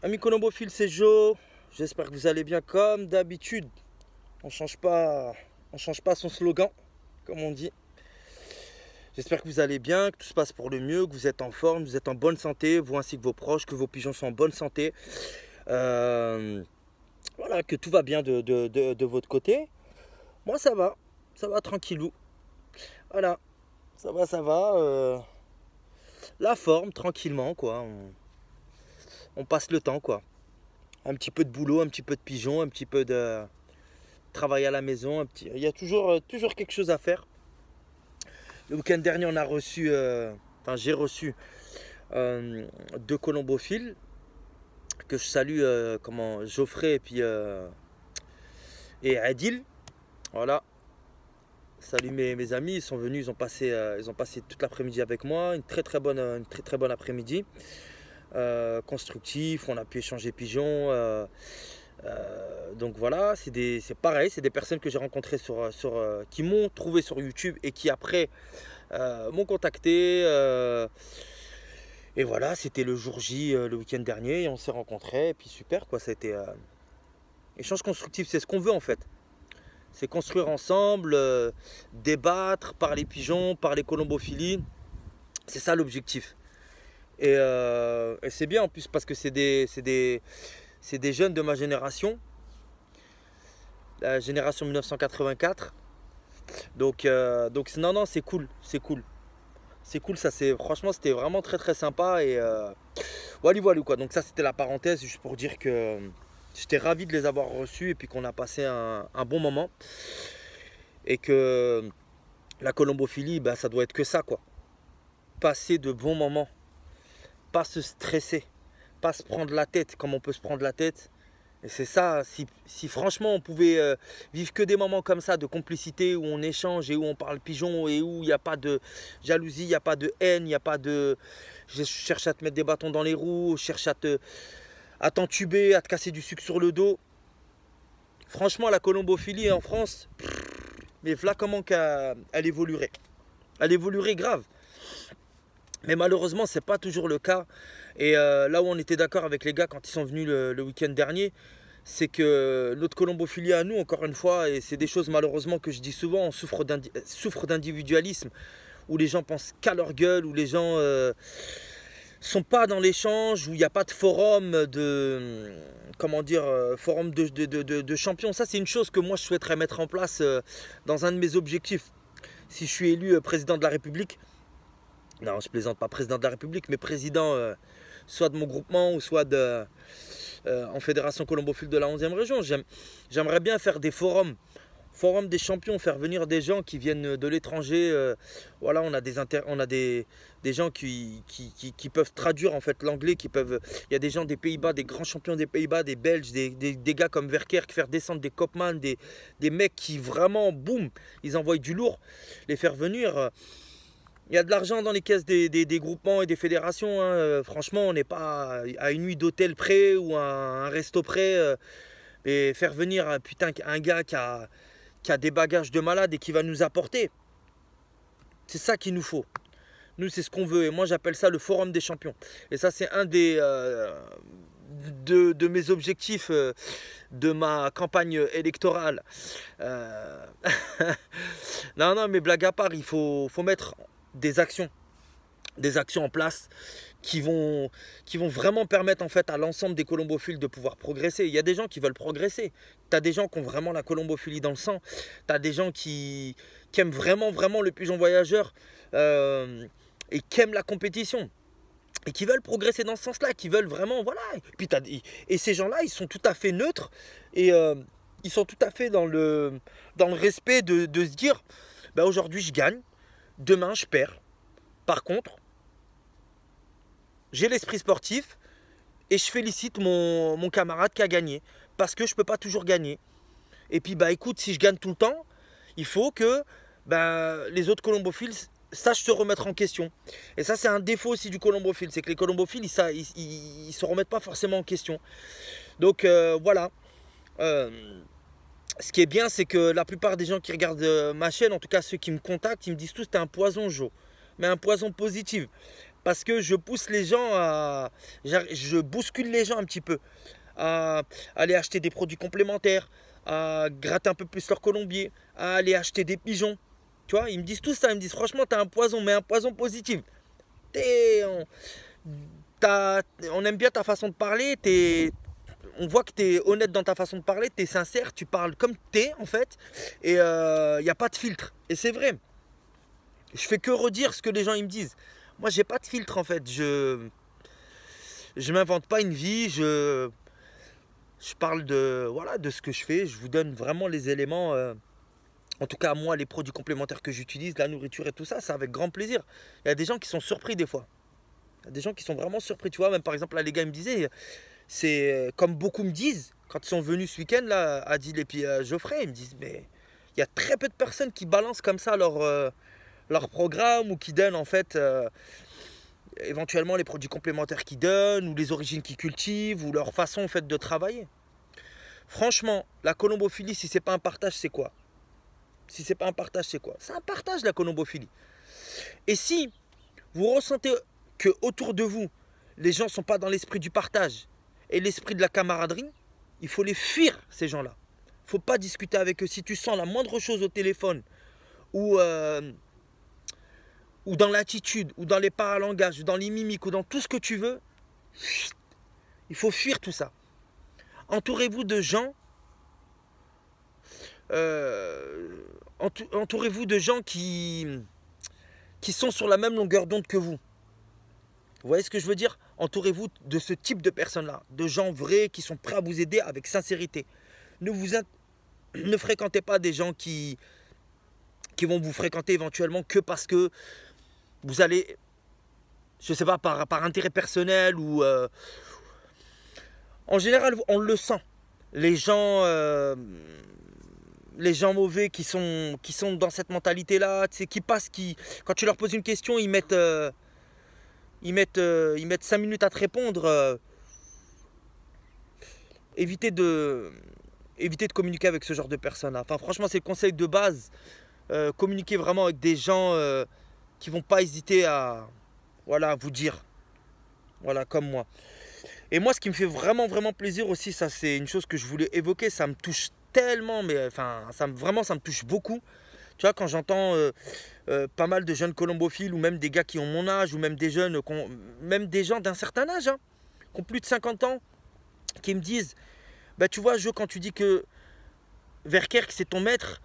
Amis colombophiles, c'est Joe. J'espère que vous allez bien comme d'habitude. On change pas son slogan, comme on dit. J'espère que vous allez bien, que tout se passe pour le mieux, que vous êtes en forme, que vous êtes en bonne santé, vous ainsi que vos proches, que vos pigeons sont en bonne santé. Euh, voilà, que tout va bien de votre côté. Moi, ça va tranquillou. Voilà, ça va. La forme, tranquillement, quoi. On passe le temps, quoi. Un petit peu de boulot, un petit peu de pigeon, un petit peu de travail à la maison. Il y a toujours quelque chose à faire. Le week-end dernier, on a reçu, j'ai reçu deux colombophiles que je salue, Geoffrey et Adil. Voilà. Salut mes amis, ils sont venus, ils ont passé toute l'après-midi avec moi, une très bonne après-midi. Constructif, on a pu échanger pigeons. Donc voilà, c'est pareil, c'est des personnes que j'ai rencontrées qui m'ont trouvé sur YouTube et qui après m'ont contacté. Et voilà, c'était le jour J, le week-end dernier, et on s'est rencontrés. Et puis super, quoi, ça a été échange constructif, c'est ce qu'on veut en fait. C'est construire ensemble, débattre, parler pigeons, parler colombophilies. C'est ça l'objectif. Et c'est bien en plus parce que c'est des jeunes de ma génération, la génération 1984. Donc non, non, c'est cool, c'est cool. C'est cool, franchement, c'était vraiment très sympa. Et voilà, voilà quoi. Donc ça, c'était la parenthèse, juste pour dire que j'étais ravi de les avoir reçus et puis qu'on a passé un bon moment. Et que la colombophilie, bah, ça doit être que ça, quoi. Passer de bons moments, pas se stresser, pas se prendre la tête comme on peut se prendre la tête. Et c'est ça, si franchement on pouvait vivre que des moments comme ça de complicité où on échange et où on parle pigeon et où il n'y a pas de jalousie, il n'y a pas de haine, il n'y a pas de je cherche à te mettre des bâtons dans les roues, je cherche à t'entuber, à te casser du sucre sur le dos. Franchement, la colombophilie en France, mais voilà comment elle évoluerait. Elle évoluerait grave. Mais malheureusement, c'est pas toujours le cas. Et là où on était d'accord avec les gars quand ils sont venus le week-end dernier, c'est que notre colombophilie à nous, encore une fois, et c'est des choses malheureusement que je dis souvent, on souffre d'individualisme, où les gens pensent qu'à leur gueule, où les gens sont pas dans l'échange, où il n'y a pas de forum comment dire, forum de champions. Ça, c'est une chose que moi je souhaiterais mettre en place dans un de mes objectifs. Si je suis élu président de la République, non, je plaisante, pas président de la République, mais président soit de mon groupement ou soit en fédération colombophile de la 11e région. J'aimerais bien faire des forums des champions, faire venir des gens qui viennent de l'étranger. Voilà, on a des gens qui peuvent traduire en fait l'anglais, il y a des gens des Pays-Bas, des grands champions des Pays-Bas, des Belges, des gars comme Verker qui faire descendre des Kopman, des mecs qui vraiment, boum, ils envoient du lourd, les faire venir. Il y a de l'argent dans les caisses des groupements et des fédérations. Hein. Franchement, on n'est pas à une nuit d'hôtel près ou à un resto près. Et faire venir un gars qui a des bagages de malade et qui va nous apporter. C'est ça qu'il nous faut. Nous, c'est ce qu'on veut. Et moi, j'appelle ça le forum des champions. Et ça, c'est un de mes objectifs de ma campagne électorale. Non, non, mais blague à part, faut mettre des actions en place qui vont vraiment permettre en fait à l'ensemble des colombophiles de pouvoir progresser. Il y a des gens qui veulent progresser. Tu as des gens qui ont vraiment la colombophilie dans le sang. Tu as des gens qui aiment vraiment le pigeon voyageur et qui aiment la compétition. Et qui veulent progresser dans ce sens-là, qui veulent vraiment, voilà. Et ces gens-là, ils sont tout à fait neutres et ils sont tout à fait dans le respect de se dire, bah, aujourd'hui je gagne, demain je perds. Par contre, j'ai l'esprit sportif et je félicite mon camarade qui a gagné. Parce que je ne peux pas toujours gagner. Et puis, bah écoute, si je gagne tout le temps, il faut que bah, les autres colombophiles sachent se remettre en question. Et ça, c'est un défaut aussi du colombophile. C'est que les colombophiles, ils se remettent pas forcément en question. Donc, voilà. Ce qui est bien, c'est que la plupart des gens qui regardent ma chaîne, en tout cas ceux qui me contactent, ils me disent tous, t'es un poison, Joe. Mais un poison positif. parce que je pousse les gens à... Je bouscule les gens un petit peu à aller acheter des produits complémentaires, à gratter un peu plus leur colombier, à aller acheter des pigeons. Tu vois, ils me disent tout ça, ils me disent franchement, t'as un poison, mais un poison positif. On, on aime bien ta façon de parler, on voit que tu es honnête dans ta façon de parler, tu es sincère, tu parles comme tu es en fait, et il n'y a pas de filtre. Et c'est vrai, je fais que redire ce que les gens ils me disent. Moi, j'ai pas de filtre en fait, je m'invente pas une vie, je parle de, voilà, de ce que je fais, je vous donne vraiment les éléments, en tout cas moi, les produits complémentaires que j'utilise, la nourriture et tout ça, c'est avec grand plaisir. Il y a des gens qui sont surpris des fois. Il y a des gens qui sont vraiment surpris, tu vois, même par exemple là les gars ils me disaient, c'est comme beaucoup me disent, quand ils sont venus ce week-end là, Adil et puis Geoffrey, ils me disent mais il y a très peu de personnes qui balancent comme ça leur programme ou qui donnent en fait éventuellement les produits complémentaires qu'ils donnent ou les origines qu'ils cultivent ou leur façon en fait de travailler. Franchement, la colombophilie, si c'est pas un partage, c'est quoi? Si c'est pas un partage, c'est quoi? C'est un partage la colombophilie. Et si vous ressentez que autour de vous, les gens ne sont pas dans l'esprit du partage et l'esprit de la camaraderie, il faut les fuir, ces gens-là. Il ne faut pas discuter avec eux. Si tu sens la moindre chose au téléphone ou dans l'attitude, ou dans les paralangages, ou dans les mimiques, ou dans tout ce que tu veux, il faut fuir tout ça. Entourez-vous de gens entourez-vous de gens qui sont sur la même longueur d'onde que vous. Vous voyez ce que je veux dire? Entourez-vous de ce type de personnes-là, de gens vrais qui sont prêts à vous aider avec sincérité. Ne fréquentez pas des gens qui vont vous fréquenter éventuellement que parce que vous allez, je sais pas, par intérêt personnel ou... En général, on le sent. Les gens mauvais qui sont dans cette mentalité-là, tu sais, quand tu leur poses une question, ils mettent 5 minutes à te répondre. Évitez de communiquer avec ce genre de personnes-là. Enfin, franchement, c'est le conseil de base. Communiquez vraiment avec des gens qui vont pas hésiter à vous dire. Voilà, comme moi. Et moi, ce qui me fait vraiment, vraiment plaisir aussi, ça c'est une chose que je voulais évoquer, ça me touche tellement, mais enfin, ça me touche beaucoup. Tu vois, quand j'entends pas mal de jeunes colombophiles, ou même des gars qui ont mon âge, ou même des jeunes, même des gens d'un certain âge, hein, qui ont plus de 50 ans, qui me disent, bah tu vois, Jo, quand tu dis que Verkerk c'est ton maître,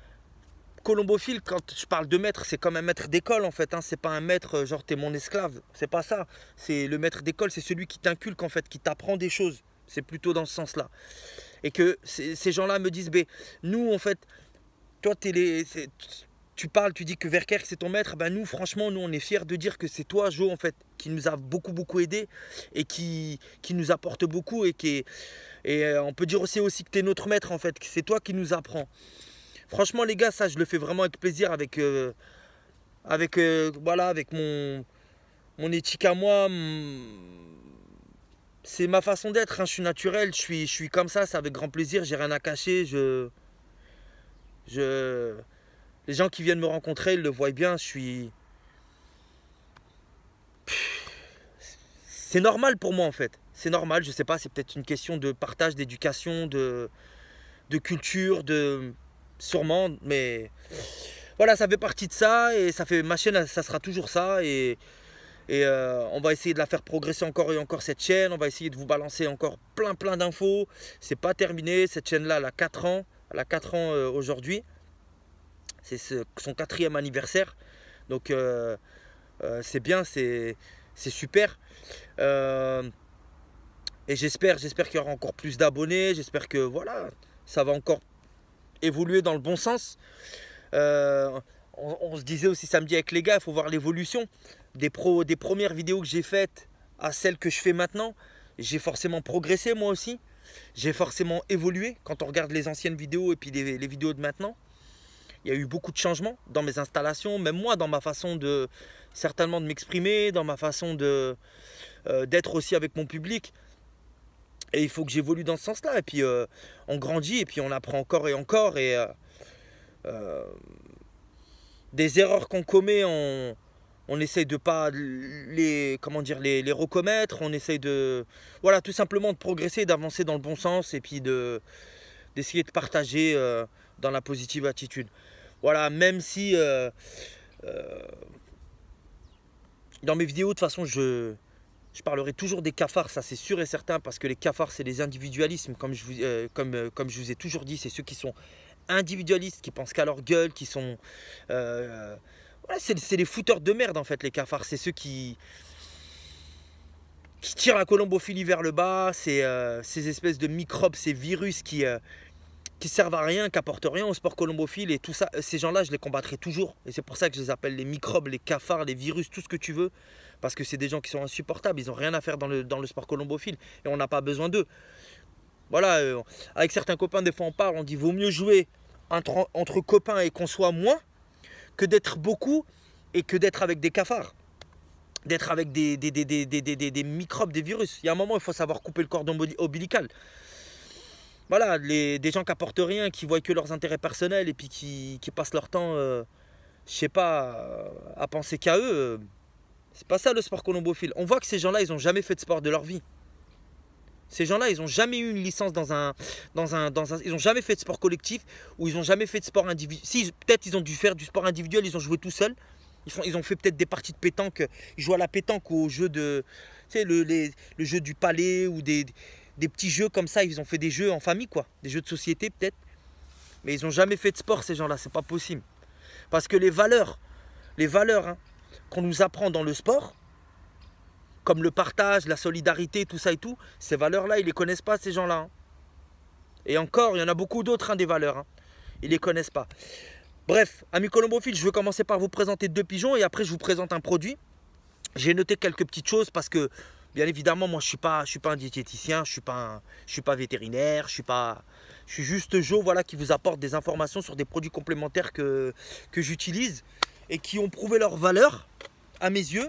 colombophile, quand je parle de maître, c'est comme un maître d'école en fait, hein. C'est pas un maître genre t'es mon esclave, c'est pas ça. C'est le maître d'école, c'est celui qui t'inculque en fait, qui t'apprend des choses. C'est plutôt dans ce sens-là. Et que ces gens-là me disent, ben nous en fait, toi tu parles, tu dis que Verkerk c'est ton maître, ben nous franchement, nous on est fiers de dire que c'est toi Jo en fait, qui nous a beaucoup aidé et qui nous apporte beaucoup et on peut dire aussi que tu es notre maître en fait, que c'est toi qui nous apprends. Franchement les gars, ça je le fais vraiment avec plaisir, avec mon éthique à moi. C'est ma façon d'être, hein. Je suis naturel, je suis comme ça, c'est avec grand plaisir, j'ai rien à cacher. Les gens qui viennent me rencontrer, ils le voient bien, c'est normal pour moi en fait. C'est normal, je sais pas, c'est peut-être une question de partage, d'éducation, de culture, sûrement, mais voilà, ça fait partie de ça et ça fait ma chaîne, ça sera toujours ça et on va essayer de la faire progresser encore et encore cette chaîne. On va essayer de vous balancer encore plein d'infos. C'est pas terminé, cette chaîne-là, elle a 4 ans. Elle a 4 ans aujourd'hui. C'est son 4e anniversaire. Donc c'est bien, c'est super. Et j'espère qu'il y aura encore plus d'abonnés. J'espère que voilà, ça va encore évoluer dans le bon sens. On se disait aussi samedi avec les gars, il faut voir l'évolution des premières vidéos que j'ai faites à celles que je fais maintenant. J'ai forcément progressé moi aussi. J'ai forcément évolué quand on regarde les anciennes vidéos et puis les vidéos de maintenant. Il y a eu beaucoup de changements dans mes installations, même moi dans ma façon certainement de m'exprimer, dans ma façon d'être aussi avec mon public. Et il faut que j'évolue dans ce sens-là. Et puis on grandit et puis on apprend encore et encore. Et des erreurs qu'on commet, On essaye de pas les, comment dire, les recommettre. On essaye de, voilà, tout simplement de progresser, d'avancer dans le bon sens et puis d'essayer de partager dans la positive attitude. Voilà, même si dans mes vidéos, de toute façon, je parlerai toujours des cafards, ça c'est sûr et certain, parce que les cafards, c'est les individualismes, comme comme je vous ai toujours dit, c'est ceux qui sont individualistes, qui pensent qu'à leur gueule, qui sont... voilà, c'est les fouteurs de merde, en fait, les cafards. C'est ceux qui tirent la colombophilie vers le bas, ces espèces de microbes, ces virus qui servent à rien, qui apportent rien au sport colombophile, et tout ça, ces gens-là, je les combattrai toujours. Et c'est pour ça que je les appelle les microbes, les cafards, les virus, tout ce que tu veux. Parce que c'est des gens qui sont insupportables, ils n'ont rien à faire dans le sport colombophile. Et on n'a pas besoin d'eux. Voilà, avec certains copains, des fois on parle, on dit vaut mieux jouer entre copains et qu'on soit moins, que d'être beaucoup et que d'être avec des cafards. D'être avec des microbes, des virus. Il y a un moment, il faut savoir couper le cordon ombilical. Voilà, des gens qui apportent rien, qui voient que leurs intérêts personnels et puis qui passent leur temps, je sais pas, à penser qu'à eux. C'est pas ça le sport colombophile. On voit que ces gens-là, ils n'ont jamais fait de sport de leur vie. Ces gens-là, ils n'ont jamais eu une licence ils n'ont jamais fait de sport collectif ou ils n'ont jamais fait de sport individuel. Si, peut-être ils ont dû faire du sport individuel, ils ont joué tout seuls. Ils ont fait peut-être des parties de pétanque. Ils jouent à la pétanque ou au jeu de, tu sais, le jeu du palais ou des petits jeux comme ça. Ils ont fait des jeux en famille, quoi. Des jeux de société, peut-être. Mais ils n'ont jamais fait de sport, ces gens-là. C'est pas possible. Parce que les valeurs, hein, qu'on nous apprend dans le sport, comme le partage, la solidarité, tout ça et tout, ces valeurs-là, ils ne les connaissent pas, ces gens-là. Hein. Et encore, il y en a beaucoup d'autres, hein, des valeurs. Hein. Ils ne les connaissent pas. Bref, amis colombophiles, je vais commencer par vous présenter 2 pigeons et après je vous présente un produit. J'ai noté quelques petites choses parce que, bien évidemment, moi je suis pas un diététicien, je suis pas vétérinaire, je suis juste Joe, voilà, qui vous apporte des informations sur des produits complémentaires que j'utilise et qui ont prouvé leur valeur à mes yeux,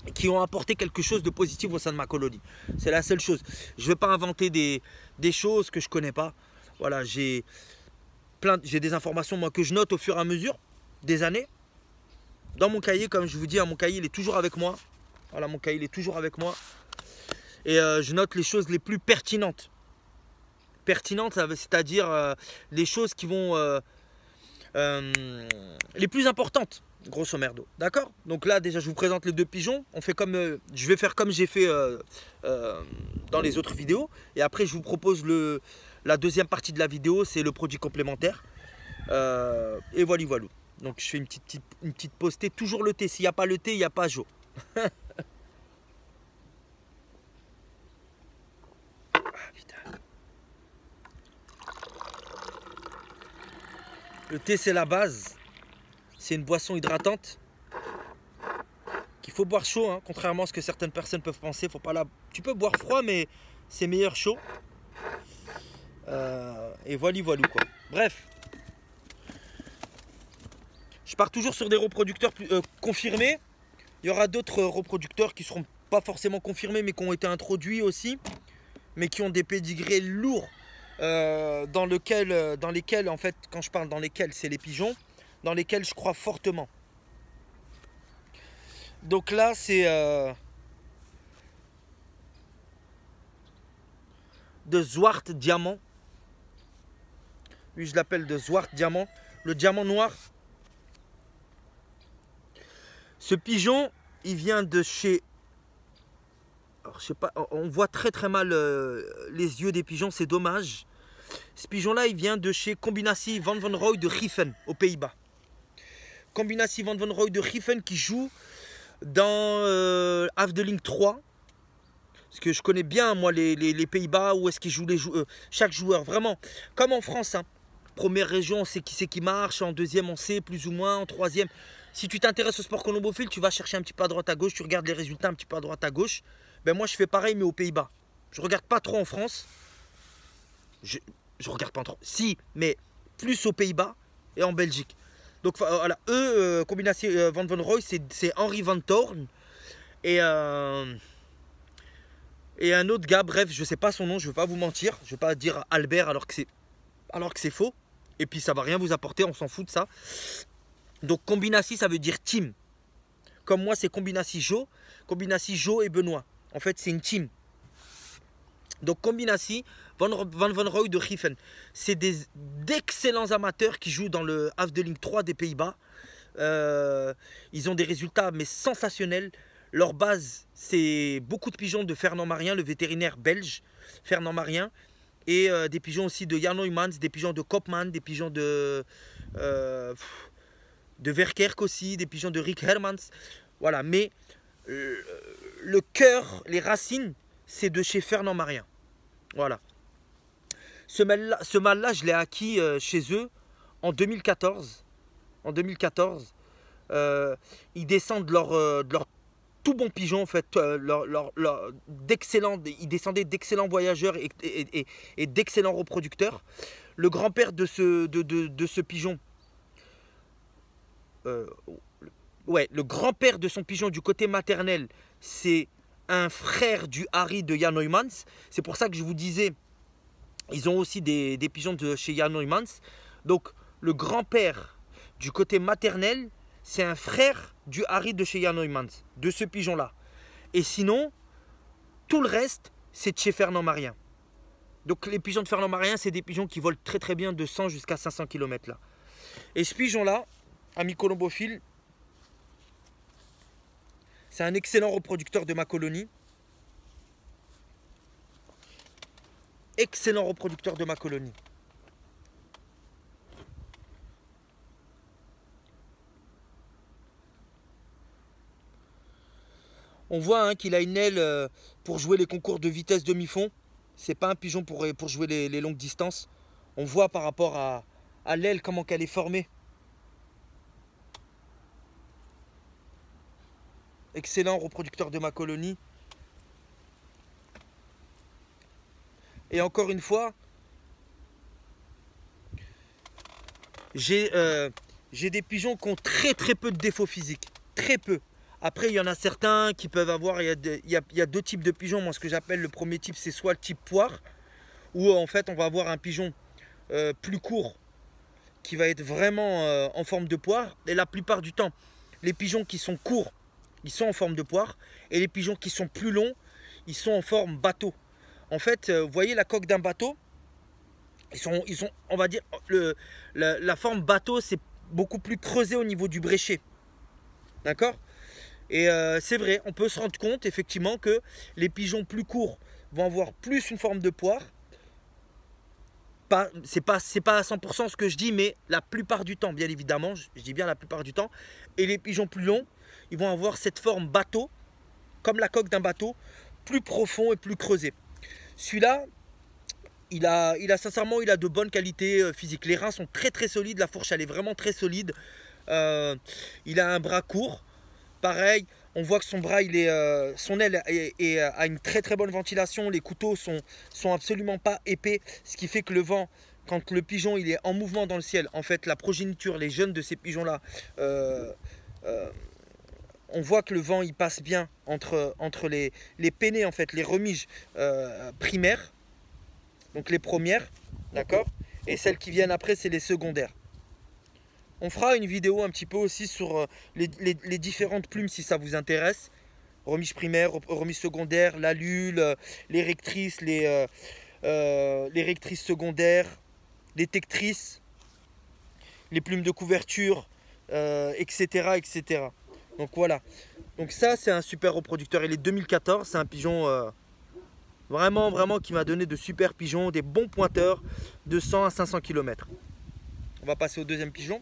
et qui ont apporté quelque chose de positif au sein de ma colonie. C'est la seule chose. Je ne vais pas inventer des choses que je ne connais pas. Voilà, j'ai des informations moi que je note au fur et à mesure des années. Dans mon cahier, comme je vous dis, mon cahier il est toujours avec moi. Voilà, mon cahier il est toujours avec moi. Et je note les choses les plus pertinentes. Pertinentes, c'est-à-dire les choses qui vont... les plus importantes, grosso merdo. D'accord? Donc là, déjà, je vous présente les 2 pigeons. On fait comme, je vais faire comme j'ai fait dans les autres vidéos. Et après, je vous propose la deuxième partie de la vidéo, c'est le produit complémentaire. Et voilà, voilà. Donc, je fais une petite pause thé. Toujours le thé. S'il n'y a pas le thé, il n'y a pas Joe. Ah, putain. Le thé, c'est la base. C'est une boisson hydratante qu'il faut boire chaud, hein, contrairement à ce que certaines personnes peuvent penser. Faut pas Tu peux boire froid, mais c'est meilleur chaud. Et voilà, voilà quoi. Bref, je pars toujours sur des reproducteurs confirmés. Il y aura d'autres reproducteurs qui ne seront pas forcément confirmés, mais qui ont été introduits aussi, mais qui ont des pédigrés lourds, dans lesquels, en fait, quand je parle dans lesquels, c'est les pigeons, dans lesquels je crois fortement. Donc là, c'est de Zwart Diamant. Lui, je l'appelle de Zwart Diamant. Le diamant noir. Ce pigeon, il vient de chez... Alors, je sais pas, on voit très très mal les yeux des pigeons, c'est dommage. Ce pigeon-là, il vient de chez Combinatie Van Van Rooij de Giffen, aux Pays-Bas. Combinatie Van Van Rooij de Giffen qui joue dans Afdeling 3. Parce que je connais bien, moi, les Pays-Bas, où est-ce qu'ils jouent chaque joueur. Vraiment, comme en France. Hein. Première région, on sait qui c'est qui marche. En deuxième, on sait plus ou moins. En troisième, si tu t'intéresses au sport colombophile, tu vas chercher un petit peu à droite à gauche. Tu regardes les résultats un petit peu à droite à gauche. Ben moi, je fais pareil, mais aux Pays-Bas. Je regarde pas trop en France. Je regarde pas trop. Si, mais plus aux Pays-Bas et en Belgique. Donc voilà, eux, Combinatie Van Van Rooij, c'est Henri Van Toorn. Et un autre gars, bref, je sais pas son nom, je ne vais pas vous mentir. Je ne vais pas dire Albert alors que c'est faux. Et puis ça va rien vous apporter, on s'en fout de ça. Donc Combinatie, ça veut dire team. comme moi, c'est Combinasi Joe et Benoît. En fait, c'est une team. Donc Combinasi, Van Rooij de Giffen, c'est d'excellents amateurs qui jouent dans le Afdeling 3 des Pays-Bas. Ils ont des résultats mais sensationnels. Leur base, c'est beaucoup de pigeons de Fernand Marien, le vétérinaire belge, Fernand Marien. Et des pigeons aussi de Jan Oymans, des pigeons de Kopman, des pigeons de Verkerk aussi, des pigeons de Rick Hermans. Voilà, mais le cœur, les racines, c'est de chez Fernand Marien. Voilà. Ce mâle-là, je l'ai acquis chez eux en 2014. En 2014. Ils descendent de leur tout bon pigeon, en fait. Ils descendaient d'excellents voyageurs et d'excellents reproducteurs. Le grand-père de ce pigeon, le grand-père de son pigeon du côté maternel, c'est un frère du Harry de Jan Oymans. C'est pour ça que je vous disais, ils ont aussi des pigeons de chez Jan Oymans. Donc le grand-père du côté maternel, c'est un frère du Harry de chez Jan Oymans, de ce pigeon-là. Et sinon, tout le reste, c'est de chez Fernand Marien. Donc les pigeons de Fernand Marien, c'est des pigeons qui volent très très bien de 100 jusqu'à 500 km là. Et ce pigeon-là, ami colombophile, c'est un excellent reproducteur de ma colonie. Excellent reproducteur de ma colonie. On voit qu'il a une aile pour jouer les concours de vitesse demi-fond. C'est pas un pigeon pour jouer les longues distances. On voit par rapport à l'aile comment qu'elle est formée. Excellent reproducteur de ma colonie. Et encore une fois, j'ai des pigeons qui ont très très peu de défauts physiques. Très peu. Après, il y en a certains qui peuvent avoir, il y a deux types de pigeons. Moi, ce que j'appelle le premier type, c'est soit le type poire, où en fait, on va avoir un pigeon plus court, qui va être vraiment en forme de poire. Et la plupart du temps, les pigeons qui sont courts, ils sont en forme de poire. Et les pigeons qui sont plus longs, ils sont en forme bateau. En fait, vous voyez la coque d'un bateau, ils sont, on va dire, la forme bateau, c'est beaucoup plus creusé au niveau du bréchet. D'accord? Et c'est vrai, on peut se rendre compte effectivement que les pigeons plus courts vont avoir plus une forme de poire. C'est pas à 100% ce que je dis, mais la plupart du temps, bien évidemment, je dis bien la plupart du temps. Et les pigeons plus longs, ils vont avoir cette forme bateau, comme la coque d'un bateau, plus profond et plus creusé. Celui-là, il a sincèrement, il a de bonnes qualités physiques. Les reins sont très très solides, la fourche elle est vraiment très solide. Il a un bras court. Pareil, on voit que son bras, son aile a une très très bonne ventilation. Les couteaux sont absolument pas épais, ce qui fait que le vent, quand le pigeon il est en mouvement dans le ciel, en fait la progéniture, les jeunes de ces pigeons-là, on voit que le vent il passe bien entre les pennées, en fait, les remiges primaires, donc les premières, d'accord, et celles qui viennent après, c'est les secondaires. On fera une vidéo un petit peu aussi sur les différentes plumes si ça vous intéresse. Remise primaire, remise secondaire, la lule, les rectrices, les rectrices secondaires, les tectrices, les plumes de couverture, etc., etc. Donc voilà. Donc ça, c'est un super reproducteur. Il est 2014, c'est un pigeon vraiment, vraiment qui m'a donné de super pigeons, des bons pointeurs de 100 à 500 km. On va passer au deuxième pigeon.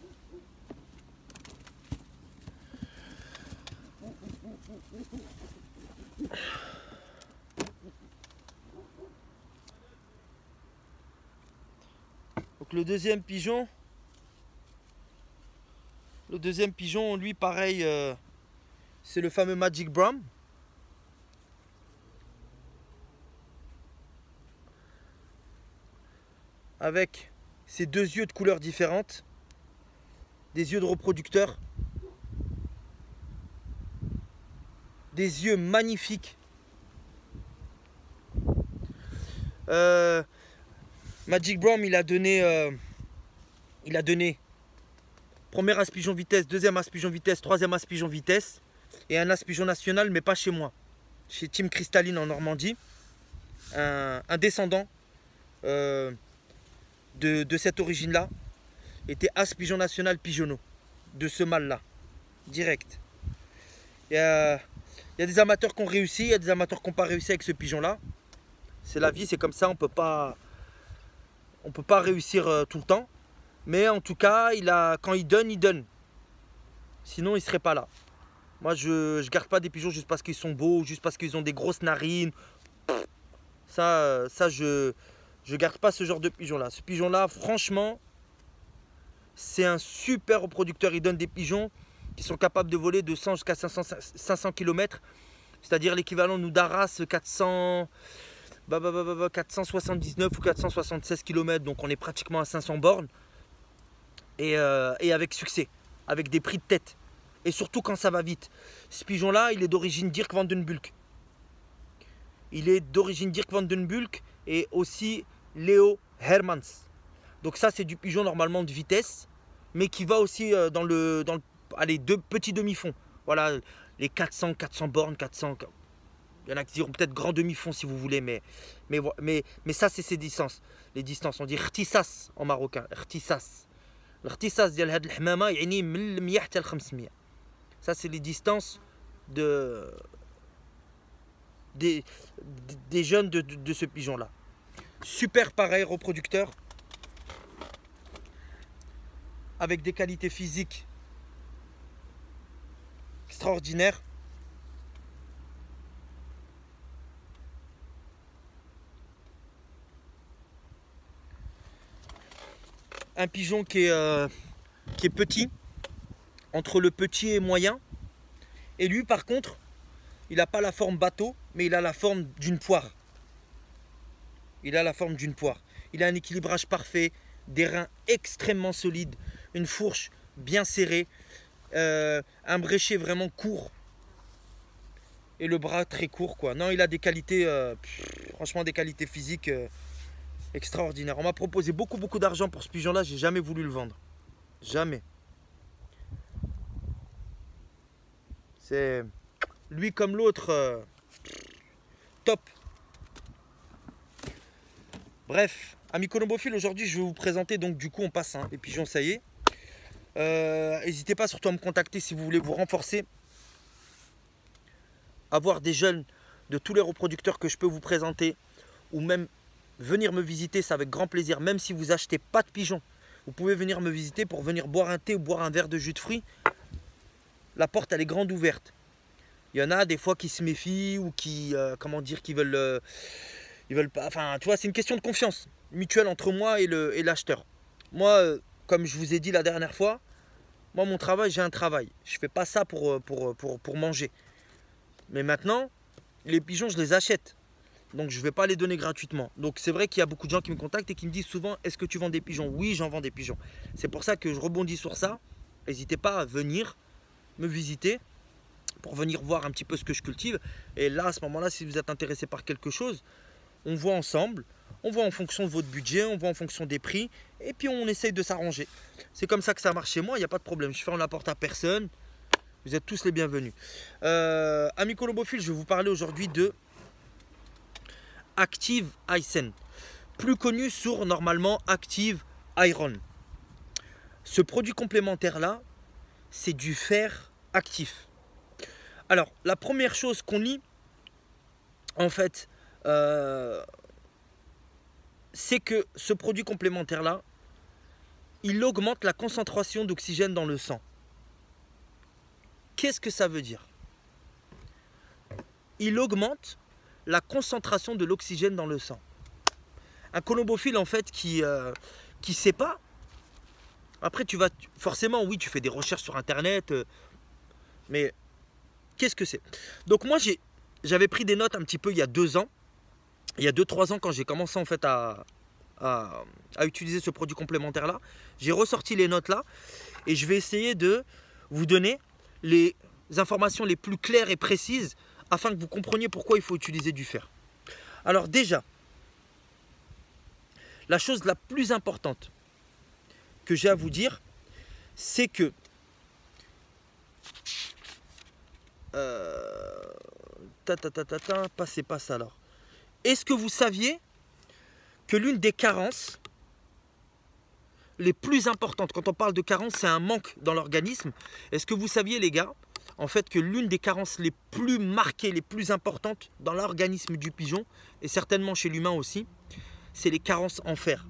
Donc le deuxième pigeon, lui pareil, c'est le fameux Magic Brown. Avec ses deux yeux de couleurs différentes, des yeux de reproducteur, des yeux magnifiques. Magic Brown, il a donné premier as pigeon vitesse, deuxième as pigeon vitesse, troisième as pigeon vitesse. et un as pigeon national, mais pas chez moi. Chez Team Cristalline en Normandie, un descendant de cette origine-là était as pigeon national pigeonneau, de ce mâle-là, direct. Il y a des amateurs qui ont réussi, il y a des amateurs qui n'ont pas réussi avec ce pigeon-là. C'est la vie, c'est comme ça, on peut pas réussir tout le temps. Mais en tout cas, quand il donne, il donne. Sinon, il ne serait pas là. Moi, je ne garde pas des pigeons juste parce qu'ils sont beaux, juste parce qu'ils ont des grosses narines. Ça je garde pas ce genre de pigeon-là. Ce pigeon-là, franchement, c'est un super reproducteur. Il donne des pigeons qui sont capables de voler de 100 jusqu'à 500 km. C'est-à-dire l'équivalent nous d'Arras 479 ou 476 km. Donc on est pratiquement à 500 bornes. Et avec succès, avec des prix de tête. Et surtout quand ça va vite. Ce pigeon-là, il est d'origine Dirk Van den Bulck. Il est d'origine Dirk Van den Bulck et aussi Leo Hermans. Donc ça, c'est du pigeon normalement de vitesse, mais qui va aussi dans allez, deux petits demi-fonds. Voilà, les 400 bornes, 400. Il y en a qui diront peut-être grand demi-fond si vous voulez, mais ça, c'est ses distances. Les distances, on dit rtissas en marocain. Rtissas. Rtissas ديال هاد الحمامة يعني من 100 حتى ل 500. Ça, c'est les distances des jeunes de ce pigeon-là. Super pareil, reproducteur. Avec des qualités physiques extraordinaires. Un pigeon qui est petit, entre le petit et moyen. Et lui, par contre, il n'a pas la forme bateau, mais il a la forme d'une poire. Il a la forme d'une poire. Il a un équilibrage parfait, des reins extrêmement solides, une fourche bien serrée, un bréchet vraiment court et le bras très court, quoi. Non, il a des qualités, franchement des qualités physiques extraordinaires. On m'a proposé beaucoup d'argent pour ce pigeon-là, j'ai jamais voulu le vendre. Jamais. C'est lui comme l'autre, top. Bref, amis colombophile, aujourd'hui je vais vous présenter, donc du coup on passe les pigeons, ça y est. N'hésitez pas surtout à me contacter si vous voulez vous renforcer. Avoir des jeunes de tous les reproducteurs que je peux vous présenter, ou même venir me visiter, c'est avec grand plaisir. Même si vous achetez pas de pigeons, vous pouvez venir me visiter pour venir boire un thé ou boire un verre de jus de fruits. La porte elle est grande ouverte. Il y en a des fois qui se méfient ou qui, comment dire, qui veulent... ils veulent pas, enfin, tu vois, c'est une question de confiance mutuelle entre moi et l'acheteur. Moi, comme je vous ai dit la dernière fois, moi, mon travail, j'ai un travail. Je fais pas ça pour manger. Mais maintenant, les pigeons, je les achète. Donc, je ne vais pas les donner gratuitement. Donc, c'est vrai qu'il y a beaucoup de gens qui me contactent et qui me disent souvent, est-ce que tu vends des pigeons? Oui, j'en vends des pigeons. C'est pour ça que je rebondis sur ça. N'hésitez pas à venir me visiter pour venir voir un petit peu ce que je cultive. Et là, à ce moment-là, si vous êtes intéressé par quelque chose, on voit ensemble, on voit en fonction de votre budget, on voit en fonction des prix, et puis on essaye de s'arranger. C'est comme ça que ça marche chez moi, il n'y a pas de problème. Je ferme la porte à personne, vous êtes tous les bienvenus. Amis colombophile, je vais vous parler aujourd'hui de Active Aysen, plus connu sur normalement Active Iron. Ce produit complémentaire là, c'est du fer actif. Alors, la première chose qu'on lit, en fait, c'est que ce produit complémentaire là, il augmente la concentration d'oxygène dans le sang. Qu'est-ce que ça veut dire? Il augmente la concentration de l'oxygène dans le sang. Un colombophile en fait qui sait pas. Après tu vas forcément, oui, tu fais des recherches sur internet, mais qu'est-ce que c'est? Donc moi j'avais pris des notes un petit peu il y a 2 ans. Il y a 2-3 ans quand j'ai commencé en fait à utiliser ce produit complémentaire là, j'ai ressorti les notes là et je vais essayer de vous donner les informations les plus claires et précises afin que vous compreniez pourquoi il faut utiliser du fer. Alors déjà, la chose la plus importante que j'ai à vous dire, c'est que C'est pas ça alors. Est-ce que vous saviez que l'une des carences les plus importantes, quand on parle de carence, c'est un manque dans l'organisme. Est-ce que vous saviez, les gars, en fait, que l'une des carences les plus marquées, les plus importantes dans l'organisme du pigeon, et certainement chez l'humain aussi, c'est les carences en fer.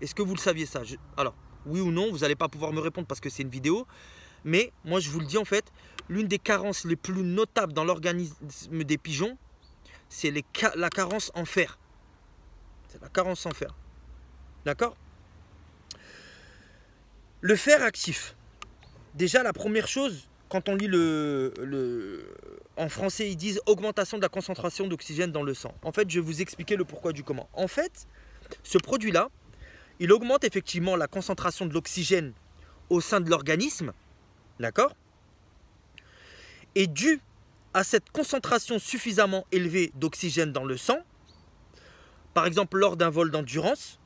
Est-ce que vous le saviez ça? Alors, oui ou non, vous n'allez pas pouvoir me répondre parce que c'est une vidéo, mais moi je vous le dis en fait, l'une des carences les plus notables dans l'organisme des pigeons, c'est la carence en fer. C'est la carence en fer. D'accord? Le fer actif. Déjà, la première chose, quand on lit en français, ils disent augmentation de la concentration d'oxygène dans le sang. En fait, je vais vous expliquer le pourquoi du comment. En fait, ce produit-là, il augmente effectivement la concentration de l'oxygène au sein de l'organisme. D'accord? Et dû à cette concentration suffisamment élevée d'oxygène dans le sang, par exemple lors d'un vol d'endurance,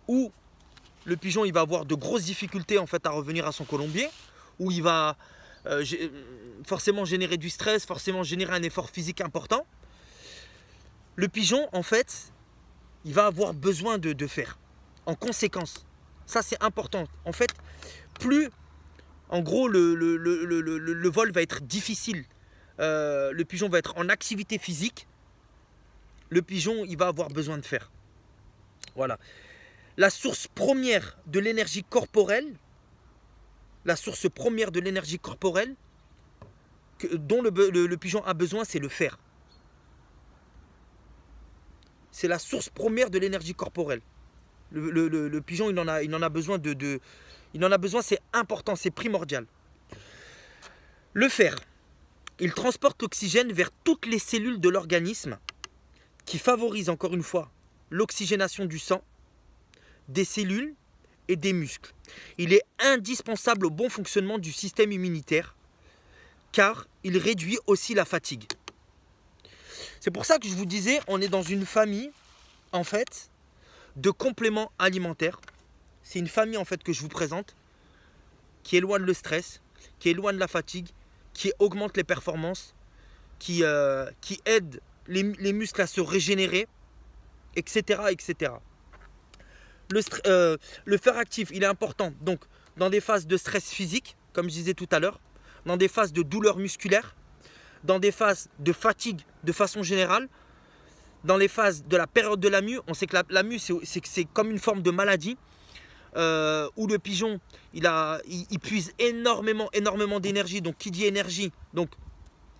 où le pigeon il va avoir de grosses difficultés en fait à revenir à son colombier, où il va forcément générer du stress, forcément générer un effort physique important, le pigeon en fait il va avoir besoin de fer. En conséquence, ça c'est important. En fait, plus en gros le vol va être difficile, le pigeon va être en activité physique, le pigeon il va avoir besoin de fer. Voilà. La source première de l'énergie corporelle, dont le pigeon a besoin, c'est le fer. C'est la source première de l'énergie corporelle. Le pigeon, il en a besoin il en a besoin, c'est important, c'est primordial. Le fer, il transporte l'oxygène vers toutes les cellules de l'organisme, qui favorise encore une fois l'oxygénation du sang, des cellules et des muscles. Il est indispensable au bon fonctionnement du système immunitaire, car il réduit aussi la fatigue. C'est pour ça que je vous disais, on est dans une famille, en fait, de compléments alimentaires. C'est une famille, en fait, que je vous présente, qui éloigne le stress, qui éloigne la fatigue, qui augmente les performances, qui aide les muscles à se régénérer, etc., etc. Le fer actif, il est important donc dans des phases de stress physique, comme je disais tout à l'heure, dans des phases de douleur musculaire, dans des phases de fatigue de façon générale, dans les phases de la période de la mue. On sait que la mue, c'est comme une forme de maladie où le pigeon, il puise énormément d'énergie. Donc, qui dit énergie, donc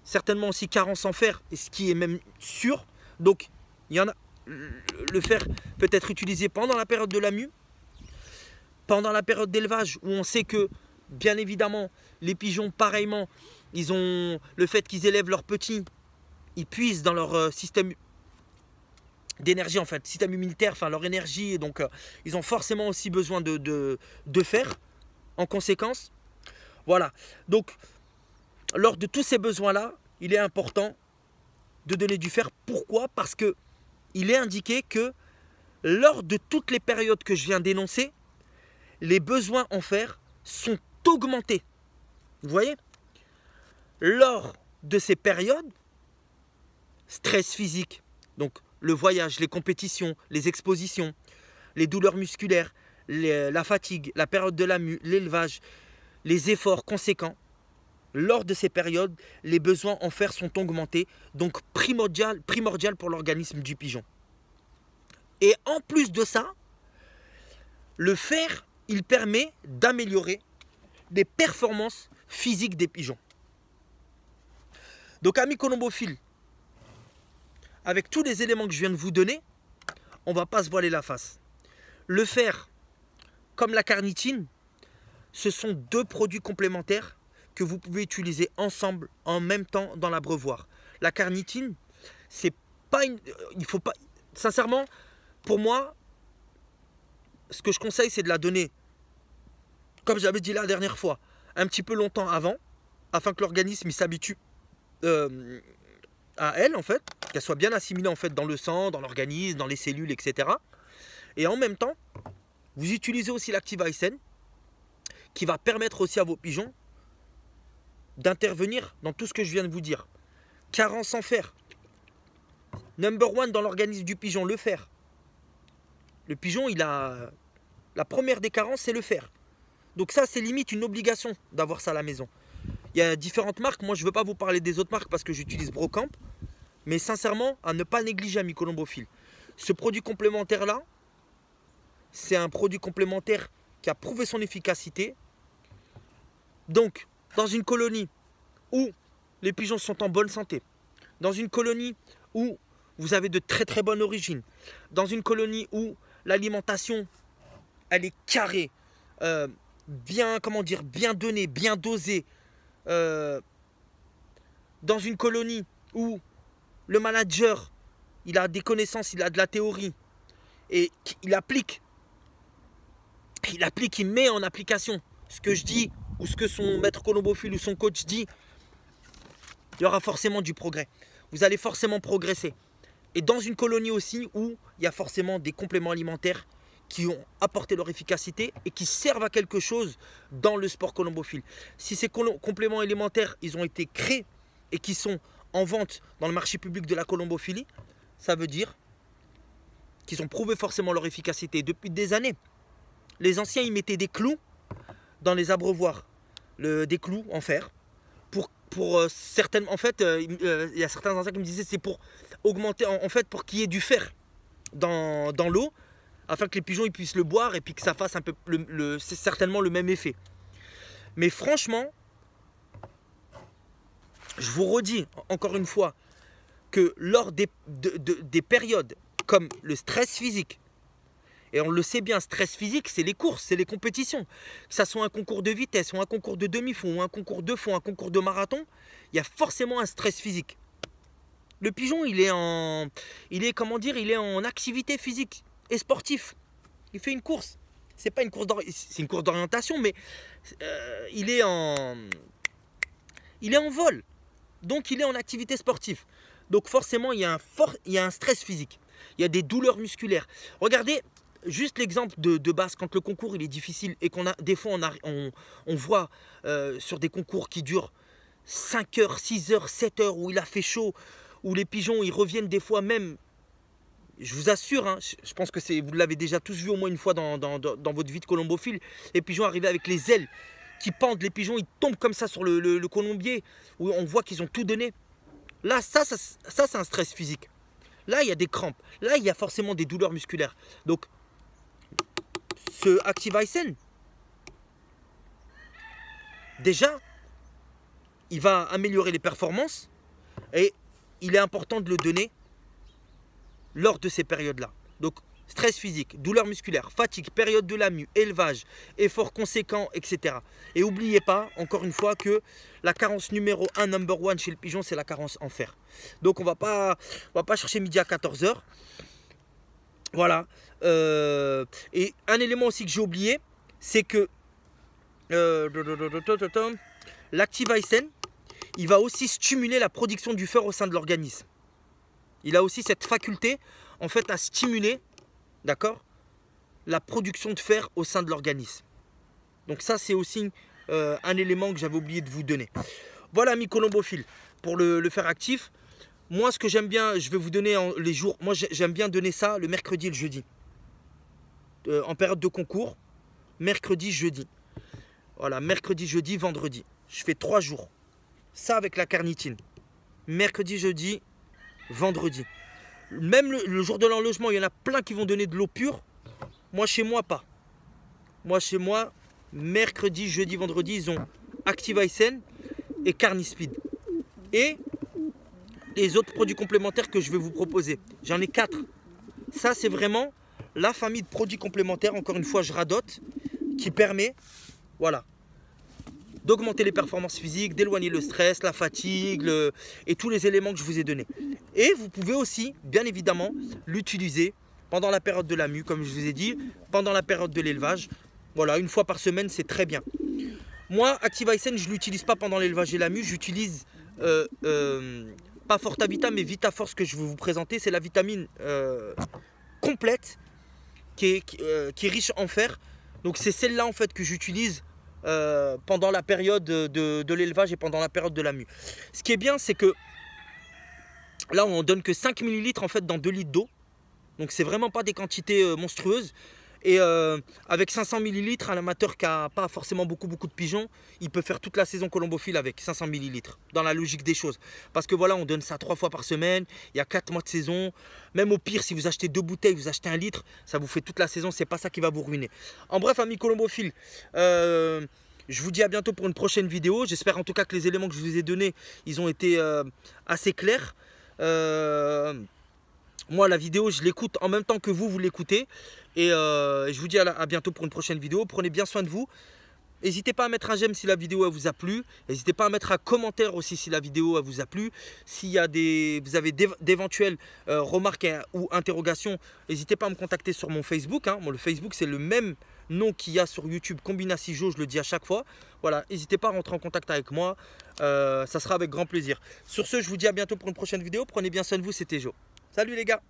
certainement aussi carence en fer, et ce qui est même sûr. Donc, il y en a. Le fer peut être utilisé pendant la période de la mue, pendant la période d'élevage, où on sait que, bien évidemment, les pigeons, pareillement, ils ont le fait qu'ils élèvent leurs petits, ils puisent dans leur système d'énergie, en fait, système immunitaire, enfin leur énergie, et donc ils ont forcément aussi besoin de fer, en conséquence. Voilà, donc, lors de tous ces besoins-là, il est important de donner du fer. Pourquoi? Parce que il est indiqué que lors de toutes les périodes que je viens d'énoncer, les besoins en fer sont augmentés. Vous voyez? Lors de ces périodes, stress physique, donc le voyage, les compétitions, les expositions, les douleurs musculaires, la fatigue, la période de la mue, l'élevage, les efforts conséquents, lors de ces périodes, les besoins en fer sont augmentés, donc primordial pour l'organisme du pigeon. Et en plus de ça, le fer, il permet d'améliorer les performances physiques des pigeons. Donc, amis colombophiles, avec tous les éléments que je viens de vous donner, on ne va pas se voiler la face. Le fer, comme la carnitine, ce sont deux produits complémentaires que vous pouvez utiliser ensemble en même temps dans l'abreuvoir. La carnitine, c'est pas une, il faut pas, sincèrement, pour moi, ce que je conseille, c'est de la donner, comme j'avais dit la dernière fois, un petit peu longtemps avant, afin que l'organisme s'habitue à elle, en fait, qu'elle soit bien assimilée en fait dans le sang, dans l'organisme, dans les cellules, etc. Et en même temps, vous utilisez aussi l'Activ-Hycène, qui va permettre aussi à vos pigeons d'intervenir dans tout ce que je viens de vous dire. Carence en fer. Number one dans l'organisme du pigeon, le fer. Le pigeon, il a... La première des carences, c'est le fer. Donc ça, c'est limite une obligation d'avoir ça à la maison. Il y a différentes marques. Moi, je ne veux pas vous parler des autres marques parce que j'utilise Brocamp. Mais sincèrement, à ne pas négliger, amis colombophiles. Ce produit complémentaire-là, c'est un produit complémentaire qui a prouvé son efficacité. Donc, dans une colonie où les pigeons sont en bonne santé, dans une colonie où vous avez de très très bonnes origines, dans une colonie où l'alimentation, elle est carrée, bien, comment dire, bien donnée, bien dosée, dans une colonie où le manager, il a des connaissances, il a de la théorie, et il applique, il met en application ce que je dis, ou ce que son maître colombophile ou son coach dit, il y aura forcément du progrès. Vous allez forcément progresser. Et dans une colonie aussi où il y a forcément des compléments alimentaires qui ont apporté leur efficacité et qui servent à quelque chose dans le sport colombophile. Si ces compléments alimentaires, ils ont été créés et qui sont en vente dans le marché public de la colombophilie, ça veut dire qu'ils ont prouvé forcément leur efficacité depuis des années. Les anciens, ils mettaient des clous dans les abreuvoirs, des clous en fer, pour certaines, en fait, il y a certains anciens qui me disaient c'est pour augmenter, en fait, pour qu'il y ait du fer dans l'eau, afin que les pigeons ils puissent le boire et puis que ça fasse un peu, c'est certainement le même effet. Mais franchement, je vous redis encore une fois que lors des périodes comme le stress physique, et on le sait bien, stress physique, c'est les courses, c'est les compétitions. Que ça soit un concours de vitesse, ou un concours de demi-fond, ou un concours de fond, un concours de marathon, il y a forcément un stress physique. Le pigeon, il est en activité physique et sportif. Il fait une course. C'est pas une course c'est une course d'orientation, mais il est en vol. Donc il est en activité sportive. Donc forcément, il y a un stress physique. Il y a des douleurs musculaires. Regardez juste l'exemple de base, quand le concours il est difficile et qu'on a des fois on voit sur des concours qui durent 5 heures, 6 heures, 7 heures, où il a fait chaud, où les pigeons ils reviennent des fois même, je vous assure, hein, je pense que vous l'avez déjà tous vu au moins une fois dans votre vie de colombophile, les pigeons arrivent avec les ailes qui pendent, les pigeons ils tombent comme ça sur le colombier, où on voit qu'ils ont tout donné. Là, ça c'est un stress physique. Là, il y a des crampes. Là, il y a forcément des douleurs musculaires. Donc, ce Activicen, déjà, il va améliorer les performances et il est important de le donner lors de ces périodes-là. Donc, stress physique, douleurs musculaires, fatigue, période de la mue, élevage, efforts conséquents, etc. Et n'oubliez pas, encore une fois, que la carence numéro 1, number one chez le pigeon, c'est la carence en fer. Donc on va pas chercher midi à 14 h. Voilà. Et un élément aussi que j'ai oublié, c'est que l'Activicen, il va aussi stimuler la production du fer au sein de l'organisme. Il a aussi cette faculté, en fait, à stimuler, d'accord, la production de fer au sein de l'organisme. Donc ça, c'est aussi un élément que j'avais oublié de vous donner. Voilà, amis colombophiles, pour le fer actif. Moi, ce que j'aime bien, je vais vous donner les jours. Moi, j'aime bien donner ça le mercredi et le jeudi. En période de concours, mercredi, jeudi. Voilà, mercredi, jeudi, vendredi. Je fais 3 jours. Ça avec la carnitine. Mercredi, jeudi, vendredi. Même le jour de l'enlogement, il y en a plein qui vont donner de l'eau pure. Moi, chez moi, pas. Moi, chez moi, mercredi, jeudi, vendredi, ils ont Activicen et Carnispeed. Et les autres produits complémentaires que je vais vous proposer. J'en ai 4. Ça, c'est vraiment la famille de produits complémentaires, encore une fois, je radote, qui permet, voilà, d'augmenter les performances physiques, d'éloigner le stress, la fatigue et tous les éléments que je vous ai donnés. Et vous pouvez aussi, bien évidemment, l'utiliser pendant la période de la mue, comme je vous ai dit, pendant la période de l'élevage. Voilà, une fois par semaine, c'est très bien. Moi, Activicen, je ne l'utilise pas pendant l'élevage et la mue. J'utilise pas Fortavita, mais VitaForce que je vais vous présenter. C'est la vitamine complète qui est riche en fer. Donc c'est celle-là en fait que j'utilise pendant la période de l'élevage et pendant la période de la mue. Ce qui est bien, c'est que là, on donne que 5 ml en fait dans 2 litres d'eau. Donc, c'est vraiment pas des quantités monstrueuses. Et avec 500 ml, un amateur qui n'a pas forcément beaucoup de pigeons, il peut faire toute la saison colombophile avec 500 ml, dans la logique des choses. Parce que voilà, on donne ça 3 fois par semaine, il y a 4 mois de saison. Même au pire, si vous achetez 2 bouteilles, vous achetez 1 litre, ça vous fait toute la saison, c'est pas ça qui va vous ruiner. En bref, amis colombophiles, je vous dis à bientôt pour une prochaine vidéo. J'espère en tout cas que les éléments que je vous ai donnés, ils ont été assez clairs. Moi, la vidéo, je l'écoute en même temps que vous l'écoutez. Et je vous dis à bientôt pour une prochaine vidéo. Prenez bien soin de vous. N'hésitez pas à mettre un j'aime si la vidéo elle vous a plu. N'hésitez pas à mettre un commentaire aussi si la vidéo elle vous a plu. S'il y a vous avez d'éventuelles remarques ou interrogations, n'hésitez pas à me contacter sur mon Facebook. Hein. Le Facebook, c'est le même nom qu'il y a sur YouTube, Combinasi Jo, je le dis à chaque fois. Voilà, n'hésitez pas à rentrer en contact avec moi. Ça sera avec grand plaisir. Sur ce, je vous dis à bientôt pour une prochaine vidéo. Prenez bien soin de vous, c'était Jo. Salut les gars!